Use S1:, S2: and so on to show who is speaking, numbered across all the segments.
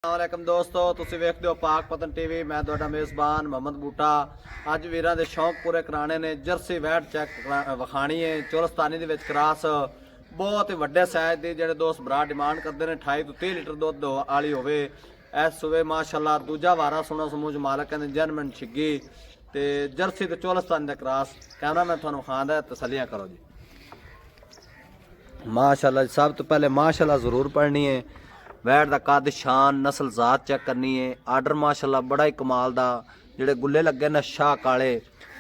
S1: वालेकुम दोस्तों, तुसीं वेखदे हो पाक पतन टीवी। मैं तुहाडा मेज़बान मोहम्मद बूटा। अज वीरां दे शौक पूरे कराने ने। जर्सी वैट चेक विखाणी है चोलस्तानी दे विच क्रास बहुत ही वड्डे साइज दी जेहड़े दोस्त भरा डिमांड करते हैं 28 तो 30 लीटर दुध वाली होवे। इस सूबे माशाअल्लाह दूजा वारा सोना समूह मालक कहते जनमन छिग्गी ते जर्सी ते चोलस्तानी दा क्रास। कैमरा मैं तुहानूं खांदा तसलियां करो जी। माशाअल्लाह सब तो पहले माशाअल्लाह जरूर पढ़नी है। वैट का कद शान नस्ल जात चेक करनी है। आर्डर माशाअल्लाह बड़ा ही कमाल दा जेडे गुल्ले लगे न शाह काले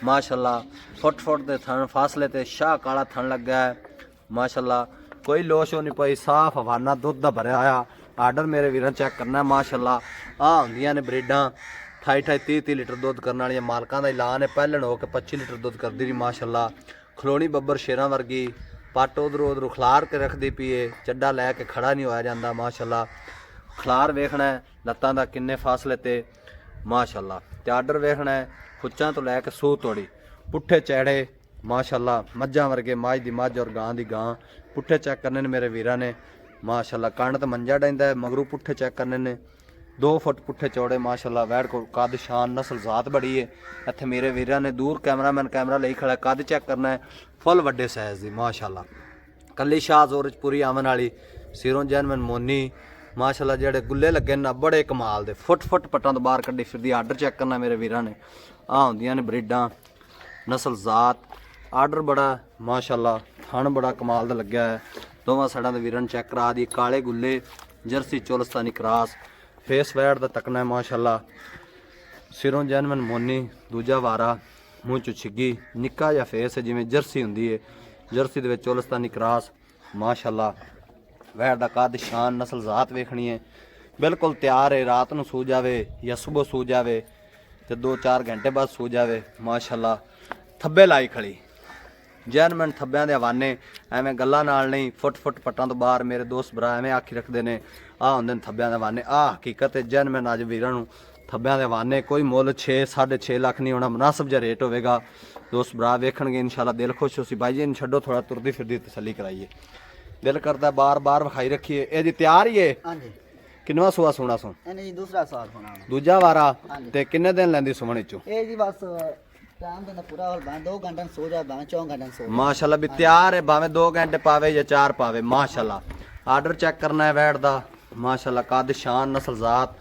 S1: माशाअल्लाह फुट दे थन फासले ते शाह काला थन लगा है माशाअल्लाह। कोई लोश नहीं पई, साफ हवाना दुध दा भरया आया। आर्डर मेरे वीर चेक करना है माशाअल्लाह। होंदियां ने ब्रीडां 28-30 लीटर दुध करने वाली मालकां दा ऐलान है। पहलन हो के 25 लीटर दुध करदी रही माशाअल्लाह। खलोनी बब्बर शेरां वर्गी पट उधरों उधरों खलार के रखती पी है। चड्डा लैके खड़ा नहीं होया जाता माशाअल्लाह। खलार वेखना है लत्तां दा किन्ने फासले ते माशाअल्लाह। ते आर्डर वेखना है खुच्चां तो लैके सूह तोड़ी पुट्ठे चैड़े माशाअल्लाह। मज्जां वर्गे मझ दी मझ और गां दी गां पुट्ठे चेक करने ने मेरे वीरां ने माशाअल्लाह। कण तो मंजा डैंदा है मगरू पुट्ठे चेक करने ने 2 फुट पुट्ठे चौड़े माशाअल्लाह। वैट को कद शान नस्ल जात बड़ी है। इत्थे मेरे वीरां ने दूर कैमरामैन कैमरा लई खड़ा कद चेक करना है फुल वड्डे साइज दी माशाअल्लाह। कली शाह जोर पूरी आवन वाली सिरों जैनमन मोनी माशाअल्लाह। जेडे गुल्ले लगे ना बड़े कमाल दे फुट पट्टां तो बाहर कड्डी फिरदी। आर्डर चेक करना मेरे वीरां ने होंदियां ने ब्रीडां नस्ल जात। आर्डर बड़ा माशाअल्लाह। थन बड़ा कमाल दा लग्या है। दोवां साइडां दे वीरां चेक करा दी काले गुल्ले Jersey Cholistani cross. Face VAT दा तकना है माशाअल्लाह। सिरों जैनमन मोनी दूजा वारा मूँह चो छिग्गी निक्का जिहा फेस है जिवें जर्सी हुंदी है। जर्सी दे विच चोलस्तानी क्रास माशाअल्लाह। वैट दा कद शान नस्ल जात वेखनी है बिल्कुल तैयार है। रात नूं सू जावे या सुबह सू जावे तो 2-4 घंटे बाद सू जावे माशाअल्लाह। थब्बे लाई खड़ी जैनमन थब्बियां दे हवाने एवें गल्लां नाल नहीं फुट पट्टां तो बाहर मेरे दोस्त भरा एवें आखी रखते ने हुंदे ने थब्बियां दे हवाने। हकीकत है जैनमन अज वीरां नूं थब्बियां दे हवाने कोई मुल 6-6.5 लाख नहीं होना मुनासिब जिहा रेट होवेगा। दोस्त भरा वेखणगे इंशाअल्लाह दिल खुश हो सी। भाई जी इन छड्डो थोड़ा तुरदी फिरदी तसल्ली कराइए। दिल करता बार बार विखाई रखिए। ये जी तैयार ही है किन्नवा सुआ सोना सो
S2: दूसरा सवाल होना
S1: दूजा वारा ते किन्ने दिन लैंदी सुमन विचों
S2: ए जी बस टाइम देना पूरा और 2 घंटे सो जा 4 घंटे सो
S1: माशाअल्लाह। भी तैयार है भावे 2 घंटे पावे या 4 पावे माशाअल्लाह। आर्डर चेक करना है वैट दा माशाअल्लाह। कद शान नस्ल जात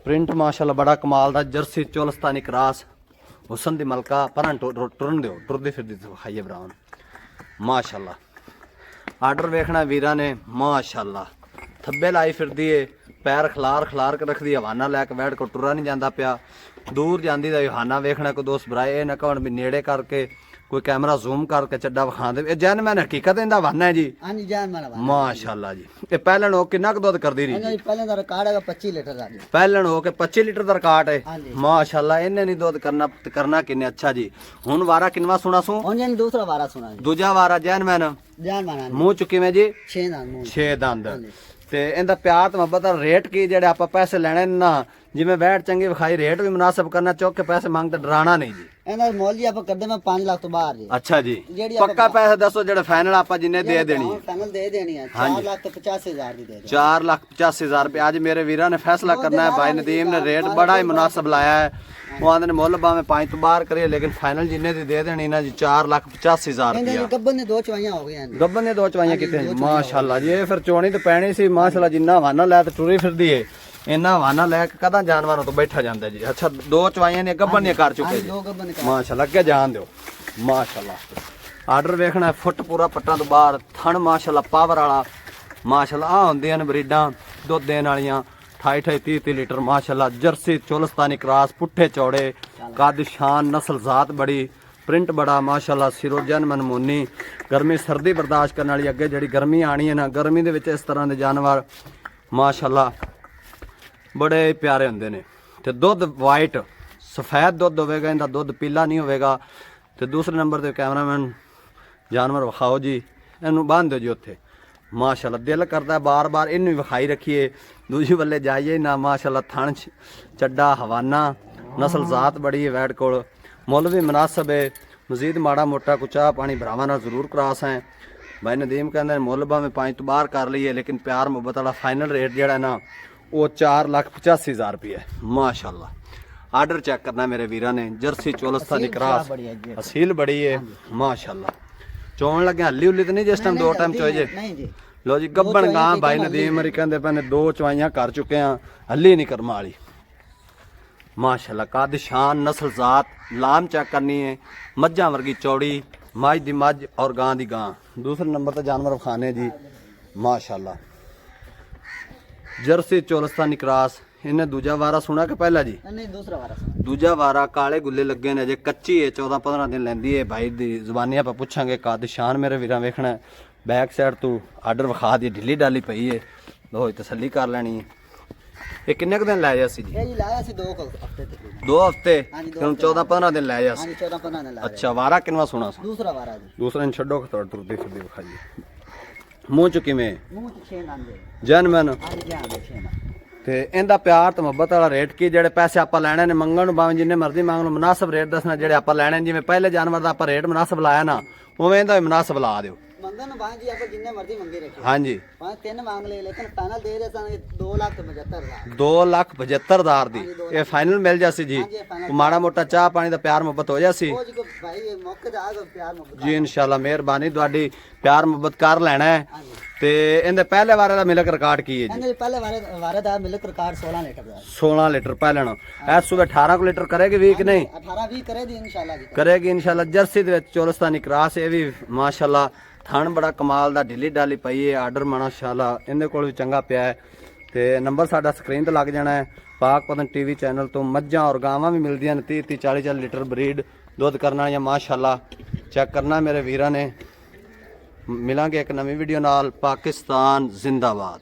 S1: प्रिंट माशाअल्लाह बड़ा कमाल दा जर्सी चोलस्तानी क्रास हुसन दी मलका परन टुरन दिओ टुरदी फिरदी खाइए ब्राउन माशाअल्लाह। आर्डर वेखना वीरां ने माशाअल्लाह। थब्बे लाई फिरदी है पैर खलार के रखदी हवाना लैके वैट को टुरा नहीं जाता पिया दूर जाती दा हवाना वेखना। कोई दोस्त भराए ये ना कहण भी नेड़े करके कोई कैमरा जूम करके चड्डा विखा दे। जैनमैन हकीकत इंदा हवाना है जी माशाअल्लाह जी। ये पहलन हो किन्ना दुध करदी रही
S2: पहले दा रिकॉर्ड है 25 लीटर दा
S1: पहलन हो के 25 लीटर दा रिकॉर्ड है माशाअल्लाह। इन्ने नहीं दुध करना किन्ने अच्छा जी। हुन वारा किनवा सुना सू
S2: हुन जी दूसरा वारा सुना
S1: दूजा वारा जैनमैन मूँह चुकी में जी 6 दंद ते इंदा प्यार ते मुहब्बत दा रेट की जेडे आपां पैसे लेने ना जिवें वैट चंगी विखाई रेट भी मुनासिब करना चौक के पैसे मांगते डराना नहीं जी।
S2: ਇਹਨਾਂ ਮੁੱਲ ਜੀ ਆਪਾਂ ਕਰਦੇ ਮੈਂ 5 ਲੱਖ ਤੋਂ ਬਾਹਰ ਜੀ।
S1: अच्छा जी पक्का पैसे दसो जेडे फाइनल आपां जिन्ने दे देनी है
S2: फाइनल दे देनी है 4 ਲੱਖ ਤੇ 85000 ਦੀ ਦੇ ਦੇ
S1: 4,85,000 रुपये। आज मेरे वीरा ने फैसला करना है। भाई नदीम ने रेट बड़ा ही मुनासिब लाया है। वो आंदे ने मुੱਲ भावें 5 तो बाहर करिए लेकिन फाइनल जिन्ने दी दे देनी ना जी 4,85,000 रुपया।
S2: ਗੱਬਨ ਨੇ 2 ਚਵਾਈਆਂ ਹੋ ਗਈਆਂ
S1: ਗੱਬਨ ने 2 चवाइयां किते माशाअल्लाह जी। ये फिर चोनी तो पैनी सी माशाअल्लाह। जिन्ना हवाना लै ते टुरी फिरदी है इन्ना हवाना लैके कदा जानवरों तो बैठा जाता जी। अच्छा 2 चवाइयां ने गब्बन ने कर चुके माशाअल्लाह। अगे जान दो माशाअल्लाह। आर्डर वेखना है फुट पूरा पट्टां तो बाहर थन माशाअल्लाह पावर वाला माशाअल्लाह। होंदियां ने ब्रीडां दुध देने वालियां 28-30 लीटर माशाअल्लाह। जर्सी चोलस्तानी क्रास पुट्ठे चौड़े कद शान नस्ल जात बड़ी प्रिंट बड़ा माशाअल्लाह। सिरो जैनमन मोनी गर्मी सर्दी बर्दाश्त करने वाली अगे जी गर्मी आनी है ना गर्मी दे विच इस तरह के जानवर माशाअल्लाह बड़े प्यारे होंदे ने। ते दुध वाइट सफेद दुध होवेगा इनका दुध पीला नहीं होवेगा। तो दूसरे नंबर पर कैमरामैन जानवर विखाओ जी इनू बांध दो जी उत्थे माशाअल्लाह। दिल करता है बार बार इनू विखाई रखिए दूजी बल्ले जाइए ना माशाअल्लाह। थन चड्डा हवाना नस्ल जात बड़ी है वैट कोल मुल भी मुनासिब है। मजीद माड़ा मोटा कुछ चाह पानी भरावां नाल जरूर क्रास है। भाई नदीम कहते मुल भावें 5 तो बाहर कर लीए लेकिन प्यार मुहब्बत वाला फाइनल रेट जिहड़ा ना ਉਹ 4,85,000 ਰੁਪਏ ਮਾਸ਼ਾਅੱਲਾ। ਆਰਡਰ ਚੈੱਕ ਕਰਨਾ ਮੇਰੇ ਵੀਰਾਂ ਨੇ। ਜਰਸੀ ਚੋਲਸਤਾਨੀ ਕਰਾਸ
S2: बढ़िया जी
S1: ਅਸੀਲ ਬੜੀ ਹੈ ਮਾਸ਼ਾਅੱਲਾ। ਚੋਣ ਲੱਗਿਆ ਹੱਲੀ ਹੁੱਲੀ ਤੇ ਨਹੀਂ ਜਿਸ ਟਾਈਮ ਦੋ ਟਾਈਮ ਚੋਏ ਜੇ।
S2: नहीं जी
S1: ਲੋ ਜੀ ਗੱਬਣ ਗਾਂ ਭਾਈ ਨਦੀਮ ਅਮਰੀ ਕਹਿੰਦੇ ਪਏ ਨੇ 2 ਚਵਾਈਆਂ ਕਰ ਚੁੱਕੇ ਆ, ਹੱਲੀ ਨਹੀਂ ਕਰਮਾ ਵਾਲੀ ਮਾਸ਼ਾਅੱਲਾ। ਕੱਦ ਸ਼ਾਨ ਨਸਲ ਜ਼ਾਤ ਲਾਮ ਚੈੱਕ ਕਰਨੀ ਹੈ। ਮੱਝਾਂ ਵਰਗੀ ਚੌੜੀ ਮੱਝ ਦੀ ਮੱਝ ਔਰ ਗਾਂ ਦੀ ਗਾਂ। ਦੂਸਰੇ ਨੰਬਰ ਤੇ ਜਾਨਵਰ ਖਾਨੇ ਜੀ ਮਾਸ਼ਾਅੱਲਾ। Jersey Cholistani cross. ਇਹਨੇ ਦੂਜਾ ਵਾਰਾ ਸੁਣਾ ਕਿ ਪਹਿਲਾ ਜੀ?
S2: नहीं दूसरा वारा
S1: ਦੂਜਾ ਵਾਰਾ। ਕਾਲੇ ਗੁੱਲੇ ਲੱਗੇ ਨੇ, ਅਜੇ ਕੱਚੀ ਹੈ, 14-15 ਦਿਨ ਲੈਂਦੀ ਹੈ। ਭਾਈ ਦੀ ਜ਼ੁਬਾਨੀ ਆਪਾਂ ਪੁੱਛਾਂਗੇ। ਕੱਦ ਸ਼ਾਨ ਮੇਰੇ ਵੀਰਾਂ ਵੇਖਣਾ। ਬੈਕ ਸਾਈਡ ਤੋਂ ਆਰਡਰ ਵਿਖਾ ਦੀ, ਢਿੱਲੀ ਡਾਲੀ ਪਈ ਹੈ। ਲੋ ਤਸੱਲੀ ਕਰ ਲੈਣੀ ਹੈ। ਇਹ ਕਿੰਨੇ ਕੁ ਦਿਨ ਲੈ ਜਾ ਸੀ ਜੀ?
S2: ये जी लाया सी 2 हफ्ते तकरीबन
S1: 2 ਹਫ਼ਤੇ।
S2: हाँ जी, दो
S1: ਹੁਣ 14-15 ਦਿਨ ਲੈ ਜਾ
S2: हाँ
S1: ਸੀ।
S2: जी 14-15 ने लाया
S1: ਅੱਛਾ ਵਾਰਾ ਕਿੰਨਾ ਸੋਣਾ ਸੀ?
S2: दूसरा वारा जी
S1: ਦੂਸਰਾ ਨੂੰ ਛੱਡੋ ਤੁਹਾਡੇ ਤੁਰਦੀ ਫਿਰਦੀ ਵਿਖਾਈਏ। ਮੂੰਹ ਚ ਕਿਵੇਂ
S2: मुंह च 6 आंदे
S1: ਜੈਨਮਨ।
S2: हाँ जी ध्यान दे 6
S1: ਤੇ ਇਹਦਾ ਪਿਆਰ ਤੇ ਮੁਹੱਬਤ ਵਾਲਾ ਰੇਟ ਕੀ? ਜਿਹੜੇ ਪੈਸੇ ਆਪਾਂ ਲੈਣੇ ਨੇ ਮੰਗਣ ਨੂੰ ਭਾਵੇਂ ਜਿੰਨੇ ਮਰਜ਼ੀ ਮੰਗ ਲਓ, ਮੁਨਾਸਬ ਰੇਟ ਦੱਸਣਾ ਜਿਹੜੇ ਆਪਾਂ ਲੈਣੇ ਨੇ। ਜਿਵੇਂ ਪਹਿਲੇ ਜਾਨਵਰ ਦਾ ਆਪਾਂ ਰੇਟ ਮੁਨਾਸਬ ਲਾਇਆ ਨਾ, ਉਵੇਂ ਇਹਦਾ ਵੀ ਮੁਨਾਸਬ ਲਾ ਦਿਓ।
S2: मंगन भाई जी आप जिन्ने मर्जी मंगे रखे
S1: ਹਾਂਜੀ
S2: 3 मांग ले लेकिन फाइनल दे देता 2,75,000
S1: 2,75,000 ਦੀ ਇਹ ਫਾਈਨਲ ਮਿਲ ਜਾਸੀ ਜੀ।
S2: ਹਾਂਜੀ, final।
S1: ਕੋਈ ਮਾੜਾ ਮੋਟਾ ਚਾਹ ਪਾਣੀ ਦਾ ਪਿਆਰ ਮੁਹੱਬਤ ਹੋ ਜਾਸੀ
S2: ਉਹ ਜੀ ਕੋ ਭਾਈ ਇਹ ਮੌਕੇ ਤੇ ਆ ਗਿਆ ਪਿਆਰ ਮੁਹੱਬਤ
S1: ਜੀ। ਇਨਸ਼ਾਅੱਲਾ ਮਿਹਰਬਾਨੀ ਤੁਹਾਡੀ, ਪਿਆਰ ਮੁਹੱਬਤ ਕਰ ਲੈਣਾ ਹੈ।
S2: ਹਾਂਜੀ
S1: ਤੇ ਇਹਦੇ ਪਹਿਲੇ ਵਾਰੇ ਦਾ ਮਿਲਕ ਰਿਕਾਰਡ ਕੀ ਹੈ ਜੀ?
S2: ਇਹਨੇ ਪਹਿਲੇ ਵਾਰੇ ਦਾ ਮਿਲਕ ਰਿਕਾਰਡ 16 ਲੀਟਰ ਦਾ
S1: 16 ਲੀਟਰ ਪਹਿਲਣ। ਐਸ ਸੂਬੇ 18 ਕੁ ਲੀਟਰ ਕਰੇਗੀ ਵੀ ਕਿ ਨਹੀਂ?
S2: 18-20 करे दी इंशाल्लाह जी
S1: ਕਰੇਗੀ ਇਨਸ਼ਾਅੱਲਾ। ਜਰਸੀ ਦੇ ਵਿੱਚ ਚੋਲਸਤਾਨੀ ਕਰਾਸ। ਇਹ ਵੀ ਮਾਸ਼ਾਅੱਲਾ ਥਣ ਬੜਾ ਕਮਾਲ ਦਾ, ਢਿੱਲੀ ਡਾਲੀ ਪਈ ਹੈ। ਆਰਡਰ ਮਾਸ਼ਾਅੱਲਾ ਇਹਦੇ ਕੋਲ ਵੀ ਚੰਗਾ ਪਿਆ ਹੈ। ਤੇ ਨੰਬਰ ਸਾਡਾ ਸਕਰੀਨ ਤੇ ਲੱਗ ਜਾਣਾ ਹੈ। ਪਾਕ ਪਤਨ ਟੀਵੀ ਚੈਨਲ ਤੋਂ ਮੱਝਾਂ ਔਰ ਗਾਵਾਂ ਵੀ ਮਿਲਦੀਆਂ ਨੇ 30-30 40-40 ਲੀਟਰ ਬਰੀਡ ਦੁੱਧ ਕਰਨ ਵਾਲੀਆਂ ਮਾਸ਼ਾਅੱਲਾ। ਚੈੱਕ ਕਰਨਾ ਮੇਰੇ ਵੀਰਾਂ ਨੇ। ਮਿਲਾਂਗੇ ਇੱਕ ਨਵੀਂ ਵੀਡੀਓ ਨਾਲ। ਪਾਕਿਸਤਾਨ ਜ਼ਿੰਦਾਬਾਦ।